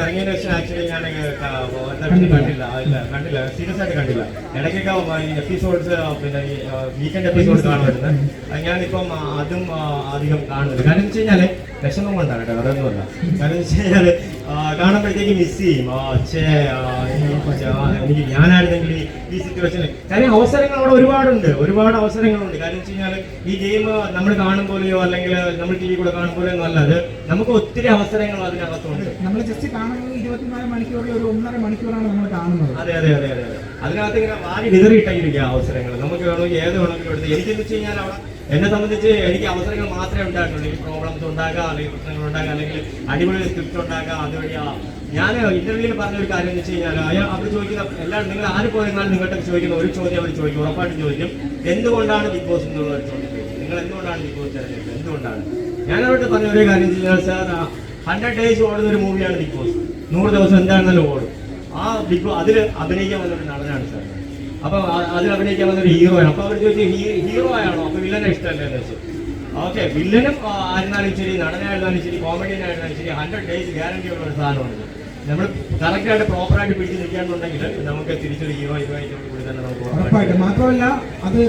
ഇറങ്ങിയതിന് ശേഷം ആക്ച്വലി ഞാൻ കണ്ടില്ല സീരിയസ് ആയിട്ട് കണ്ടില്ല. ഇടയ്ക്കൊക്കെ എപ്പിസോഡ്സ് പിന്നെ ഈ വീക്കെൻഡ് എപ്പിസോഡ് കാണുമായിരുന്നു. ഞാനിപ്പം അതും അധികം കാണുന്നില്ല. കാരണം വെച്ച് കഴിഞ്ഞാല് വിഷമം കൊണ്ടാണ് കേട്ടോ, വേറെ ഒന്നുമല്ല. കാരണം വെച്ച് കഴിഞ്ഞാല് കാണുമ്പോഴത്തേക്ക് മിസ് ചെയ്യും. എനിക്ക് ഞാനായിരുന്നെങ്കിൽ ഈ സിറ്റുവേഷനിൽ കാര്യം അവസരങ്ങൾ അവിടെ ഒരുപാട് അവസരങ്ങളുണ്ട്. കാരണം വെച്ച് കഴിഞ്ഞാൽ ഈ ഗെയിം നമ്മൾ കാണുമ്പോലെയോ അല്ലെങ്കിൽ നമ്മൾ ടി വി കൂടെ കാണുമ്പോലെയോ ഒന്നും അല്ലാതെ നമുക്ക് ഒത്തിരി അവസരങ്ങൾ അതിനകത്തുണ്ട്. നമ്മൾ ജസ്റ്റ് കാണുന്നത് 24 മണിക്കൂറിൽ ഒരു 1.5 മണിക്കൂറാണ് നമ്മൾ കാണുന്നത്. അതെ. അതിനകത്ത് ഇങ്ങനെ വാരി വിതറിയിട്ടിരിക്കുക അവസരങ്ങൾ. നമുക്ക് വേണമെങ്കിൽ ഏത് വേണമെങ്കിലും എടുത്ത്. എനിക്കെന്ന് വെച്ച് കഴിഞ്ഞാൽ അവിടെ എന്നെ സംബന്ധിച്ച് എനിക്ക് അവസരങ്ങൾ മാത്രമേ ഉണ്ടായിട്ടുള്ളൂ. ഈ പ്രോബ്ലംസ് ഉണ്ടാകാം, അല്ലെങ്കിൽ പ്രശ്നങ്ങൾ ഉണ്ടാകാം, അല്ലെങ്കിൽ അടിപൊളി സ്ക്രിപ്റ്റ് ഉണ്ടാകാം. അതുവഴി ഞാൻ ഇന്റർവ്യൂവിൽ പറഞ്ഞ ഒരു കാര്യം എന്ന് വെച്ച് കഴിഞ്ഞാൽ അവർ ചോദിക്കുന്ന എല്ലാവരും നിങ്ങൾ ആര് പോയിരുന്നാലും നിങ്ങളുടെ ചോദിക്കുന്ന ഒരു ചോദ്യം അവർ ചോദിക്കും, ഉറപ്പായിട്ടും ചോദിക്കും, എന്തുകൊണ്ടാണ് ബിഗ് ബോസ് എന്നുള്ള ഒരു ചോദ്യം ചോദിക്കും. നിങ്ങൾ എന്തുകൊണ്ടാണ് ബിഗ് ബോസ് തിരഞ്ഞെടുത്തത്, എന്തുകൊണ്ടാണ്? ഞാൻ അവരോട് പറഞ്ഞ ഒരു കാര്യം എന്ന് വെച്ച് കഴിഞ്ഞാൽ സാർ 100 days ഓടുന്ന ഒരു മൂവിയാണ് ബിഗ് ബോസ്. 100 ദിവസം എന്താണെന്നാലും ഓടും. ആ ബിഗ് ബോസ് അതിൽ അഭിനയിക്കാൻ വന്നൊരു നടനാണ് സാർ. അപ്പൊ അതിൽ അഭിനയിക്കാൻ വന്നൊരു ഹീറോ ആണ്. അപ്പൊ അവർ ചോദിച്ചു ഹീറോ ആണോ, അപ്പൊ വില്ലനെ ഇഷ്ടമല്ലേ എന്ന് വെച്ചു. ഓക്കെ, വില്ലനും ആയിരുന്നാലും ശരി, നടനായിരുന്നാലും ശരി, കോമഡിയനായിരുന്നാലും ശരി, 100 days ഗ്യാരണ്ടി ഉള്ള ഒരു സാധനമാണ്. നമ്മൾ കറക്റ്റായിട്ട് പ്രോപ്പറായിട്ട് പിടിച്ച് നിൽക്കാന്നുണ്ടെങ്കിൽ നമുക്ക് തിരിച്ചൊരു ഹീറോ ആയിട്ട് കൂടി തന്നെ നമുക്ക് മാത്രമല്ല അത്